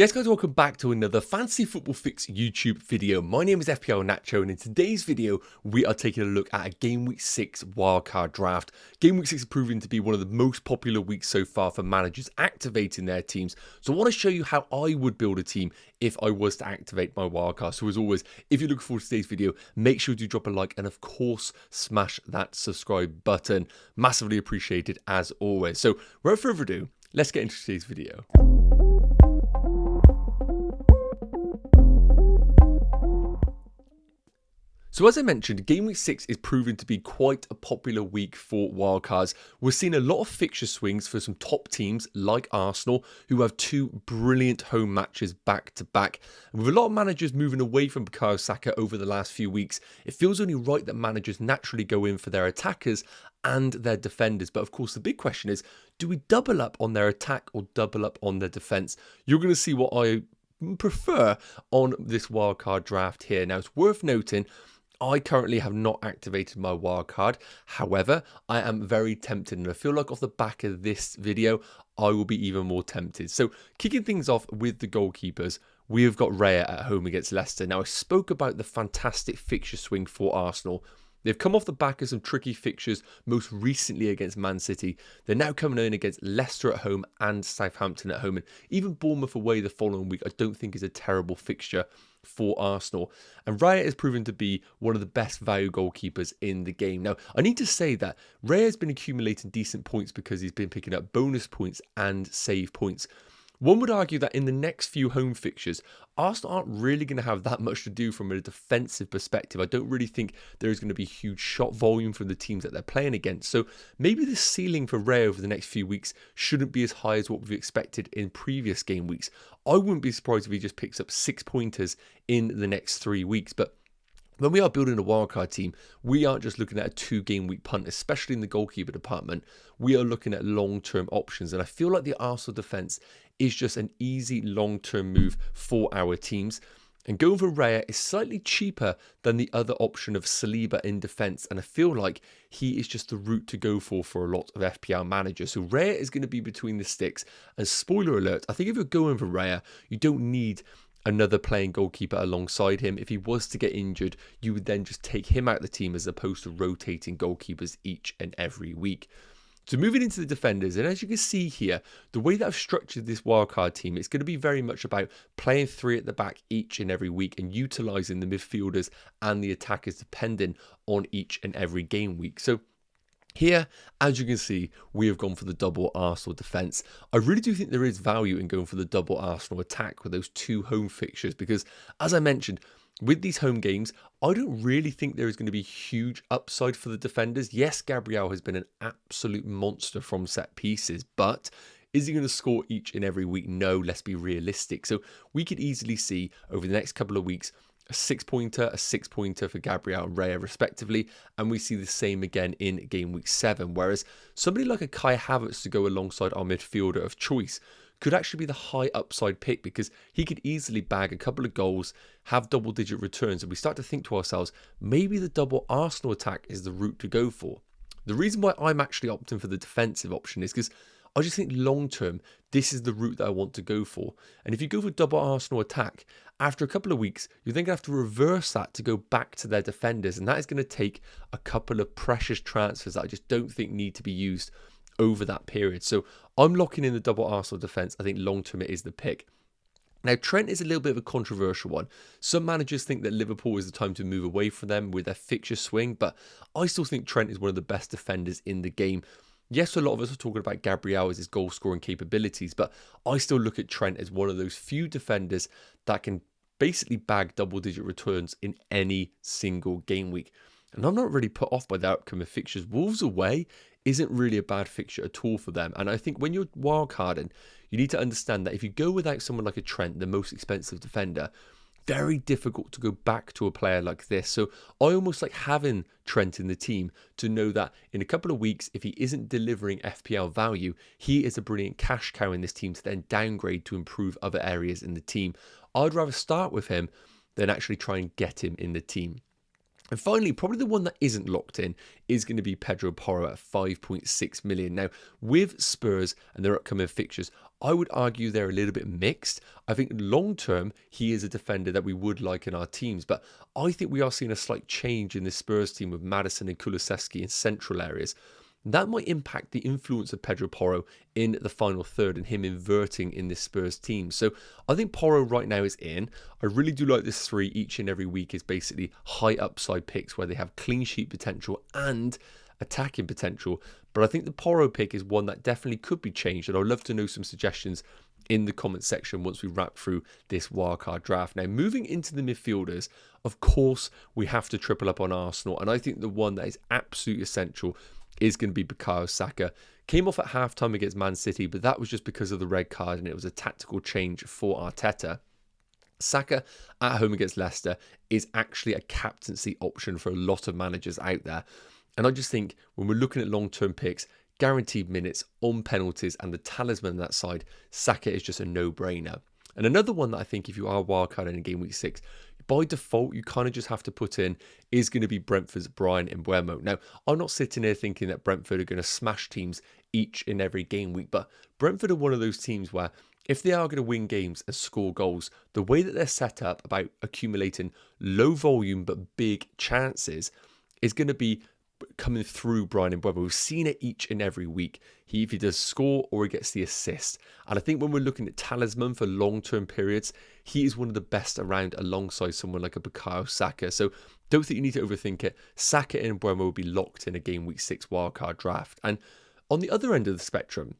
Yes guys, welcome back to another Fantasy Football Fix YouTube video. My name is FPL Nacho and in today's video we are taking a look at a Game Week 6 wildcard draft. Game Week 6 is proving to be one of the most popular weeks so far for managers activating their teams. So I want to show you how I would build a team if I was to activate my wildcard. So as always, if you're looking forward to today's video, make sure to drop a like and of course smash that subscribe button. Massively appreciated as always. So without further ado, let's get into today's video. So as I mentioned, Game Week 6 is proving to be quite a popular week for wildcards. We're seeing a lot of fixture swings for some top teams like Arsenal, who have two brilliant home matches back to back. And with a lot of managers moving away from Bukayo Saka over the last few weeks, it feels only right that managers naturally go in for their attackers and their defenders. But of course, the big question is, do we double up on their attack or double up on their defense? You're going to see what I prefer on this wildcard draft here. Now, it's worth noting, I currently have not activated my wildcard. However, I am very tempted, and I feel like off the back of this video, I will be even more tempted. So kicking things off with the goalkeepers, we have got Raya at home against Leicester. Now, I spoke about the fantastic fixture swing for Arsenal. They've come off the back of some tricky fixtures, most recently against Man City. They're now coming in against Leicester at home and Southampton at home. And even Bournemouth away the following week, I don't think is a terrible fixture for Arsenal. And Raya is proven to be one of the best value goalkeepers in the game. Now, I need to say that Raya has been accumulating decent points because he's been picking up bonus points and save points. One would argue that in the next few home fixtures, Arsenal aren't really going to have that much to do from a defensive perspective. I don't really think there is going to be huge shot volume from the teams that they're playing against. So maybe the ceiling for Ray over the next few weeks shouldn't be as high as what we've expected in previous game weeks. I wouldn't be surprised if he just picks up 6 pointers in the next 3 weeks. But when we are building a wildcard team, we aren't just looking at a 2-game week punt, especially in the goalkeeper department. We are looking at long-term options. And I feel like the Arsenal defence is just an easy long-term move for our teams. And going for Raya is slightly cheaper than the other option of Saliba in defence. And I feel like he is just the route to go for a lot of FPL managers. So Raya is going to be between the sticks. And spoiler alert, I think if you're going for Raya, you don't need another playing goalkeeper alongside him. If he was to get injured, you would then just take him out of the team as opposed to rotating goalkeepers each and every week. So moving into the defenders, and as you can see here, the way that I've structured this wildcard team, it's going to be very much about playing 3 at the back each and every week and utilising the midfielders and the attackers depending on each and every game week. So here, as you can see, we have gone for the double Arsenal defence. I really do think there is value in going for the double Arsenal attack with those 2 home fixtures because, as I mentioned, with these home games, I don't really think there is going to be huge upside for the defenders. Yes, Gabriel has been an absolute monster from set pieces, but is he going to score each and every week? No, let's be realistic. So we could easily see over the next couple of weeks a 6-pointer for Gabriel and Raya respectively, and we see the same again in Game Week 7, whereas somebody like a Kai Havertz to go alongside our midfielder of choice could actually be the high upside pick because he could easily bag a couple of goals, have double-digit returns, and we start to think to ourselves, maybe the double Arsenal attack is the route to go for. The reason why I'm actually opting for the defensive option is because I just think long-term, this is the route that I want to go for. And if you go for double Arsenal attack, after a couple of weeks, you're then going to have to reverse that to go back to their defenders. And that is going to take a couple of precious transfers that I just don't think need to be used over that period. So I'm locking in the double Arsenal defence. I think long-term it is the pick. Now, Trent is a little bit of a controversial one. Some managers think that Liverpool is the time to move away from them with their fixture swing, but I still think Trent is one of the best defenders in the game. Yes, a lot of us are talking about Gabriel as his goal scoring capabilities, but I still look at Trent as one of those few defenders that can basically bag double-digit returns in any single game week. And I'm not really put off by the outcome of fixtures. Wolves away isn't really a bad fixture at all for them. And I think when you're wildcarding, you need to understand that if you go without someone like a Trent, the most expensive defender, very difficult to go back to a player like this. So I almost like having Trent in the team to know that in a couple of weeks, if he isn't delivering FPL value, he is a brilliant cash cow in this team to then downgrade to improve other areas in the team. I'd rather start with him than actually try and get him in the team. And finally, probably the one that isn't locked in is going to be Pedro Porro at 5.6 million. Now, with Spurs and their upcoming fixtures, I would argue they're a little bit mixed. I think long term, he is a defender that we would like in our teams, but I think we are seeing a slight change in this Spurs team with Maddison and Kulusevski in central areas. That might impact the influence of Pedro Porro in the final third and him inverting in this Spurs team. So I think Porro right now is in. I really do like this 3 each and every week is basically high upside picks where they have clean sheet potential and attacking potential. But I think the Porro pick is one that definitely could be changed, and I'd love to know some suggestions in the comment section once we wrap through this wildcard draft. Now, moving into the midfielders, of course, we have to triple up on Arsenal, and I think the one that is absolutely essential is going to be Bukayo Saka. Came off at halftime against Man City, but that was just because of the red card, and it was a tactical change for Arteta. Saka at home against Leicester is actually a captaincy option for a lot of managers out there. And I just think when we're looking at long-term picks, guaranteed minutes on penalties and the talisman on that side, Saka is just a no-brainer. And another one that I think if you are wildcarding in game week 6, by default, you kind of just have to put in is going to be Brentford's Bryan Mbeumo. Now, I'm not sitting here thinking that Brentford are going to smash teams each and every game week, but Brentford are one of those teams where if they are going to win games and score goals, the way that they're set up about accumulating low volume but big chances is going to be coming through Bryan Mbeumo. We've seen it each and every week. He either does score or he gets the assist. And I think when we're looking at talisman for long-term periods, he is one of the best around alongside someone like a Bukayo Saka. So don't think you need to overthink it. Saka and Mbeumo will be locked in a game week 6 wildcard draft. And on the other end of the spectrum,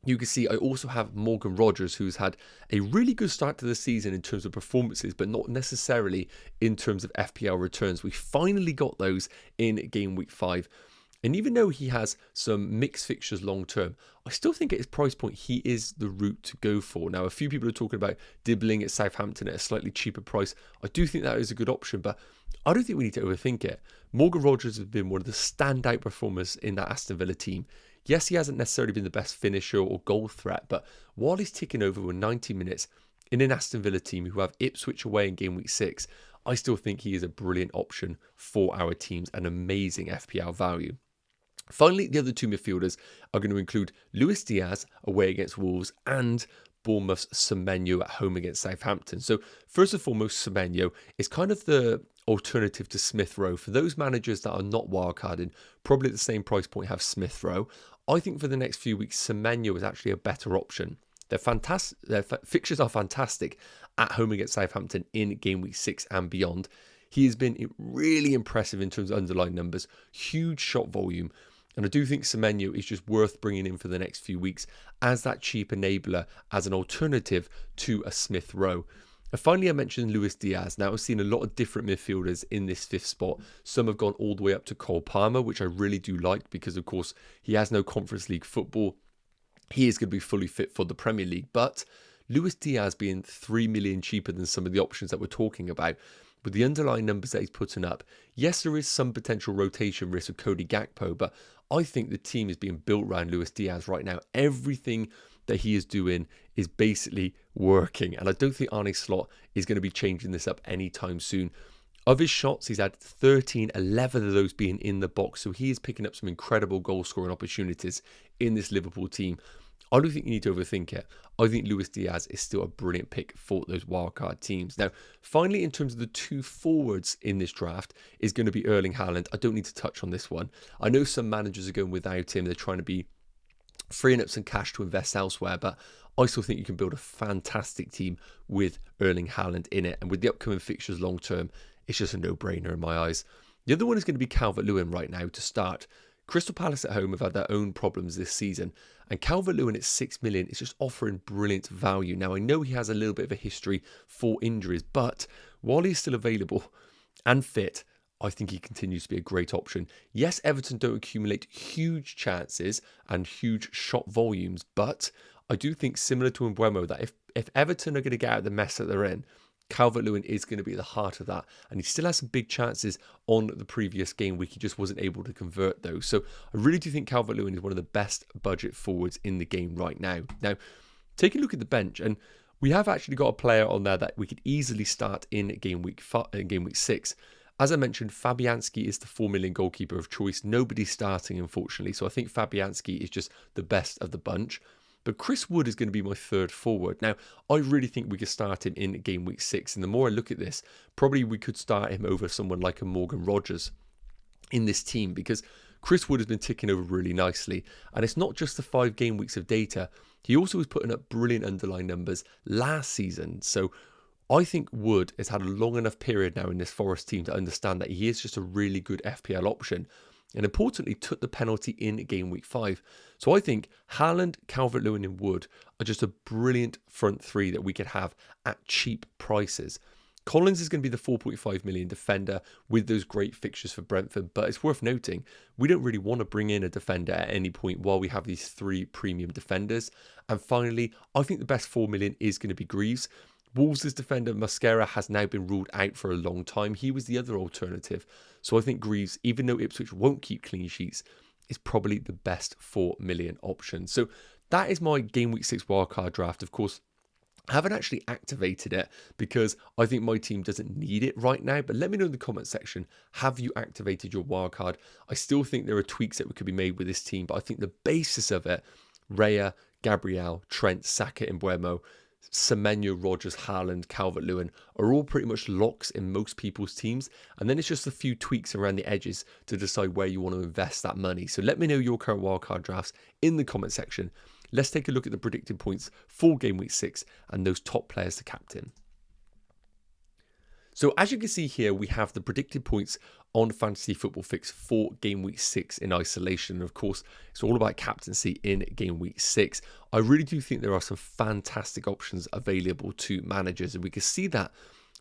you can see I also have Morgan Rogers, who's had a really good start to the season in terms of performances, but not necessarily in terms of FPL returns. We finally got those in game week 5. And even though he has some mixed fixtures long term, I still think at his price point, he is the route to go for. Now, a few people are talking about dibbling at Southampton at a slightly cheaper price. I do think that is a good option, but I don't think we need to overthink it. Morgan Rogers has been one of the standout performers in that Aston Villa team. Yes, he hasn't necessarily been the best finisher or goal threat, but while he's ticking over with 90 minutes in an Aston Villa team who have Ipswich away in game week 6, I still think he is a brilliant option for our teams, an amazing FPL value. Finally, the other two midfielders are going to include Luis Diaz away against Wolves and Bournemouth's Semenyo at home against Southampton. So first and foremost, Semenyo is kind of the alternative to Smith Rowe. For those managers that are not wildcarded, probably at the same price point have Smith Rowe. I think for the next few weeks, Semenyo is actually a better option. They're fantastic. Their fixtures are fantastic at home against Southampton in game week 6 and beyond. He has been really impressive in terms of underlying numbers, huge shot volume. And I do think Semenyo is just worth bringing in for the next few weeks as that cheap enabler, as an alternative to a Smith Rowe. And finally, I mentioned Luis Diaz. Now, I've seen a lot of different midfielders in this 5th spot. Some have gone all the way up to Cole Palmer, which I really do like because, of course, he has no Conference League football. He is going to be fully fit for the Premier League. But Luis Diaz being 3 million cheaper than some of the options that we're talking about, with the underlying numbers that he's putting up, yes, there is some potential rotation risk with Cody Gakpo, but I think the team is being built around Luis Diaz right now. Everything that he is doing is basically working, and I don't think Arne Slot is going to be changing this up anytime soon. Of his shots, he's had 13, 11 of those being in the box, so he is picking up some incredible goal-scoring opportunities in this Liverpool team. I don't think you need to overthink it. I think Luis Diaz is still a brilliant pick for those wildcard teams. Now, finally, in terms of the 2 forwards in this draft, is going to be Erling Haaland. I don't need to touch on this one. I know some managers are going without him. They're trying to be freeing up some cash to invest elsewhere, but I still think you can build a fantastic team with Erling Haaland in it. And with the upcoming fixtures long term, it's just a no-brainer in my eyes. The other one is going to be Calvert-Lewin right now to start. Crystal Palace at home have had their own problems this season, and Calvert-Lewin at 6 million is just offering brilliant value. Now, I know he has a little bit of a history for injuries, but while he's still available and fit, I think he continues to be a great option. Yes, Everton don't accumulate huge chances and huge shot volumes, but I do think similar to Mbeumo that if Everton are going to get out of the mess that they're in, Calvert-Lewin is going to be at the heart of that. And he still has some big chances on the previous game week. He just wasn't able to convert those. So I really do think Calvert-Lewin is one of the best budget forwards in the game right now. Now, take a look at the bench. And we have actually got a player on there that we could easily start in game week 6. As I mentioned, Fabianski is the 4 million goalkeeper of choice. Nobody's starting, unfortunately. So I think Fabianski is just the best of the bunch. But Chris Wood is going to be my third forward. Now, I really think we could start him in game week 6. And the more I look at this, probably we could start him over someone like a Morgan Rogers in this team, because Chris Wood has been ticking over really nicely. And it's not just the 5 game weeks of data. He also was putting up brilliant underlying numbers last season. So I think Wood has had a long enough period now in this Forest team to understand that he is just a really good FPL option. And importantly, took the penalty in game week 5. So I think Haaland, Calvert-Lewin and Wood are just a brilliant front 3 that we could have at cheap prices. Collins is going to be the 4.5 million defender with those great fixtures for Brentford, but it's worth noting, we don't really want to bring in a defender at any point while we have these 3 premium defenders. And finally, I think the best 4 million is going to be Greaves. Wolves' defender Mascara has now been ruled out for a long time. He was the other alternative. So I think Greaves, even though Ipswich won't keep clean sheets, is probably the best 4 million option. So that is my game week 6 wildcard draft. Of course, I haven't actually activated it because I think my team doesn't need it right now. But let me know in the comment section, have you activated your wildcard? I still think there are tweaks that could be made with this team, but I think the basis of it, Raya, Gabriel, Trent, Saka and Mbeumo, Semenyo, Rogers, Haaland, Calvert-Lewin are all pretty much locks in most people's teams. And then it's just a few tweaks around the edges to decide where you want to invest that money. So let me know your current wildcard drafts in the comment section. Let's take a look at the predicted points for game week 6 and those top players to captain. So as you can see here, we have the predicted points on Fantasy Football Fix for game week 6 in isolation. And of course, it's all about captaincy in game week 6. I really do think there are some fantastic options available to managers, and we can see that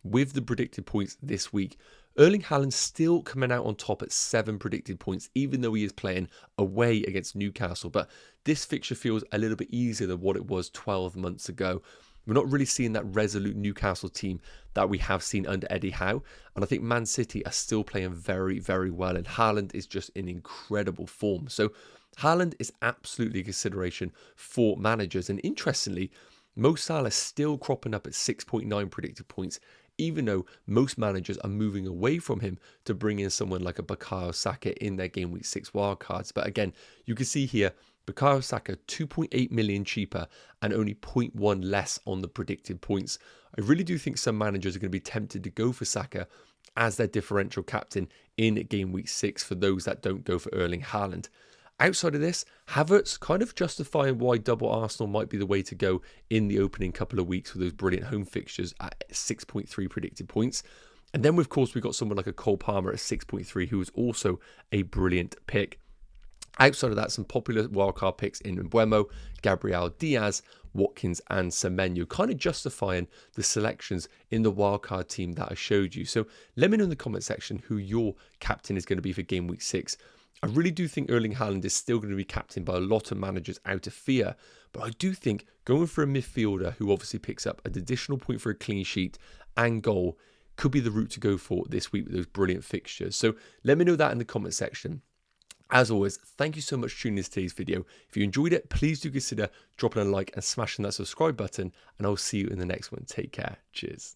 with the predicted points this week. Erling Haaland still coming out on top at 7 predicted points, even though he is playing away against Newcastle. But this fixture feels a little bit easier than what it was 12 months ago. We're not really seeing that resolute Newcastle team that we have seen under Eddie Howe. And I think Man City are still playing very, very well. And Haaland is just in incredible form. So Haaland is absolutely a consideration for managers. And interestingly, Mo Salah is still cropping up at 6.9 predicted points, even though most managers are moving away from him to bring in someone like a Bukayo Saka in their game week 6 wildcards. But again, you can see here, Bukayo Saka 2.8 million cheaper and only 0.1 less on the predicted points. I really do think some managers are going to be tempted to go for Saka as their differential captain in game week 6 for those that don't go for Erling Haaland. Outside of this, Havertz kind of justifying why double Arsenal might be the way to go in the opening couple of weeks with those brilliant home fixtures at 6.3 predicted points. And then, of course, we've got someone like a Cole Palmer at 6.3, who is also a brilliant pick. Outside of that, some popular wildcard picks in Mbeumo, Gabriel, Diaz, Watkins and Semenyo, kind of justifying the selections in the wildcard team that I showed you. So let me know in the comment section who your captain is going to be for game week 6. I really do think Erling Haaland is still going to be captained by a lot of managers out of fear, but I do think going for a midfielder who obviously picks up an additional point for a clean sheet and goal could be the route to go for this week with those brilliant fixtures. So let me know that in the comment section. As always, thank you so much for tuning in to today's video. If you enjoyed it, please do consider dropping a like and smashing that subscribe button, and I'll see you in the next one. Take care. Cheers.